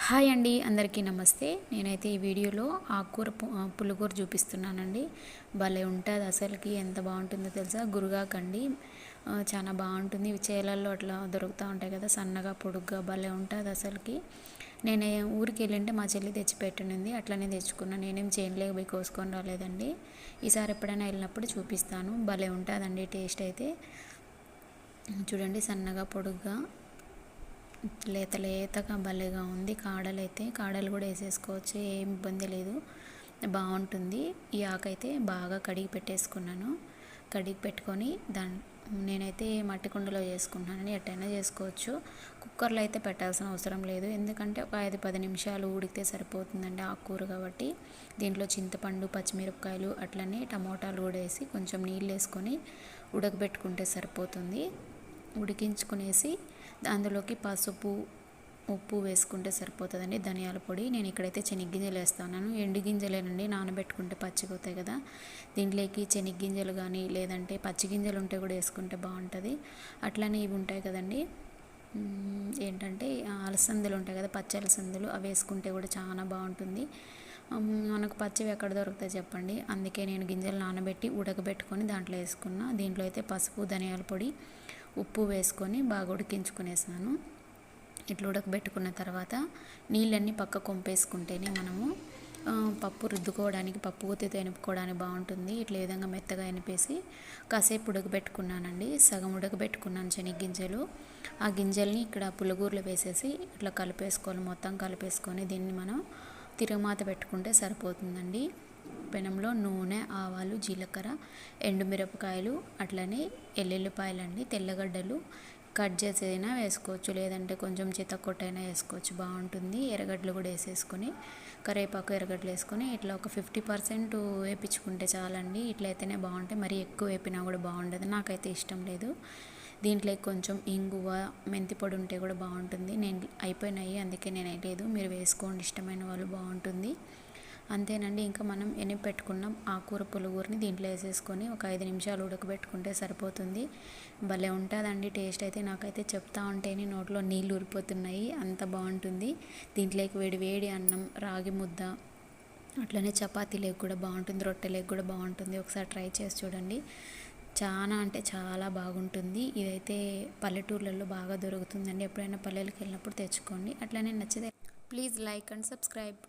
Hi అండి, అందరికీ నమస్తే. నేనైతే ఈ వీడియోలో ఆకుకూర పులిగూర చూపిస్తున్నానండి. భలే ఉంటుంది, అసలుకి ఎంత బాగుంటుందో తెలుసా. గురుగాకండి, చాలా బాగుంటుంది. ఇవి చేలల్లో అట్లా దొరుకుతూ ఉంటాయి కదా, సన్నగా పొడుగ్గా భలే ఉంటుంది అసలుకి. నేను ఊరికి వెళ్ళింటే మా చెల్లి తెచ్చిపెట్టింది, అట్లనే తెచ్చుకున్నాను. నేనేం చేనులేక పోయి కోసుకొని రాలేదండి. ఈసారి ఎప్పుడైనా వెళ్ళినప్పుడు చూపిస్తాను. భలే ఉంటుందండి టేస్ట్ అయితే. చూడండి, సన్నగా పొడుగ్గా లేత లేతగా భలేగా ఉంది. కాడలు కూడా వేసేసుకోవచ్చు, ఏం ఇబ్బంది లేదు, బాగుంటుంది. ఈ ఆకైతే బాగా కడిగి పెట్టేసుకున్నాను. కడిగి పెట్టుకొని నేనైతే మట్టి కుండలో చేసుకుంటున్నాను. ఎట్టయినా చేసుకోవచ్చు. కుక్కర్లో అయితే పెట్టాల్సిన అవసరం లేదు, ఎందుకంటే ఒక 5-10 నిమిషాలు ఉడికితే సరిపోతుందండి ఆకుకూర కాబట్టి. దీంట్లో చింతపండు, పచ్చిమిరపకాయలు, అట్లనే టమోటాలు కూడా వేసి కొంచెం నీళ్ళు వేసుకొని ఉడకబెట్టుకుంటే సరిపోతుంది. ఉడికించుకునేసి అందులోకి పసుపు, ఉప్పు వేసుకుంటే సరిపోతుందండి. ధనియాల పొడి, నేను ఇక్కడైతే శనగగింజలు వేస్తున్నాను. ఎండు గింజలేనండి, నానబెట్టుకుంటే పచ్చిపోతాయి కదా. దీంట్లోకి శనగగింజలు కానీ లేదంటే పచ్చి గింజలు ఉంటే కూడా వేసుకుంటే బాగుంటుంది. అట్లనే ఇవి ఉంటాయి కదండి, ఏంటంటే అలసందలు ఉంటాయి కదా, పచ్చి అలసందలు, అవి వేసుకుంటే కూడా చాలా బాగుంటుంది. మనకు పచ్చివి ఎక్కడ దొరుకుతాయి చెప్పండి. అందుకే నేను గింజలు నానబెట్టి ఉడకబెట్టుకొని దాంట్లో వేసుకున్నా. దీంట్లో అయితే పసుపు, ధనియాల పొడి, ఉప్పు వేసుకొని బాగా ఉడికించుకునేసాను. ఇట్లా ఉడకబెట్టుకున్న తర్వాత నీళ్ళన్నీ పక్క కొంపేసుకుంటేనే మనము పప్పు రుద్దుకోవడానికి, పప్పు గుత్తితో ఎనుపుకోవడానికి బాగుంటుంది. ఇట్లా విధంగా మెత్తగా ఎనిపేసి కాసేపు ఉడకబెట్టుకున్నానండి. సగం ఉడకబెట్టుకున్నాను శనగగింజలు. ఆ గింజల్ని ఇక్కడ పులిగూరలో వేసేసి ఇట్లా కలిపేసుకోవాలి. మొత్తం కలిపేసుకొని దీన్ని మనం తిరగమాత పెట్టుకుంటే సరిపోతుందండి. పెనంలో నూనె, ఆవాలు, జీలకర్ర, ఎండుమిరపకాయలు, అట్లనే ఎల్లుల్లిపాయలండి, తెల్లగడ్డలు కట్ చేసైనా వేసుకోవచ్చు, లేదంటే కొంచెం చితక్కొట్టైనా వేసుకోవచ్చు, బాగుంటుంది. ఎర్రగడ్డలు కూడా వేసేసుకొని, కరివేపాకు, ఎర్రగడ్డలు వేసుకొని ఇట్లా ఒక 50% వేపించుకుంటే చాలండి. ఇట్లయితేనే బాగుంటాయి. మరి ఎక్కువ వేపినా కూడా బాగుండదు, నాకైతే ఇష్టం లేదు. దీంట్లో కొంచెం ఇంగువ, మెంతి పొడి ఉంటే కూడా బాగుంటుంది. నేను అయిపోయినాయి, అందుకే నేను వేయలేదు. మీరు వేసుకోండి, ఇష్టమైన వాళ్ళు, బాగుంటుంది. అంతేనండి. ఇంకా మనం పెట్టుకున్నాం ఆకుకూర పులిగూరని దీంట్లో వేసేసుకొని ఒక 5 నిమిషాలు ఉడకబెట్టుకుంటే సరిపోతుంది. భలే ఉంటుందండి టేస్ట్ అయితే. నాకైతే చెప్తా ఉంటేనే నోట్లో నీళ్ళు ఊరిపోతున్నాయి, అంత బాగుంటుంది. దీంట్లోకి వేడి వేడి అన్నం, రాగి ముద్ద, అట్లనే చపాతీలేకి కూడా బాగుంటుంది, రొట్టెలేకి కూడా బాగుంటుంది. ఒకసారి ట్రై చేసి చూడండి. చాలా అంటే చాలా బాగుంటుంది. ఇదైతే పల్లెటూర్లలో బాగా దొరుకుతుందండి. ఎప్పుడైనా పల్లెలకు వెళ్ళినప్పుడు తెచ్చుకోండి. అట్లనే నచ్చితే ప్లీజ్ లైక్ అండ్ సబ్స్క్రైబ్.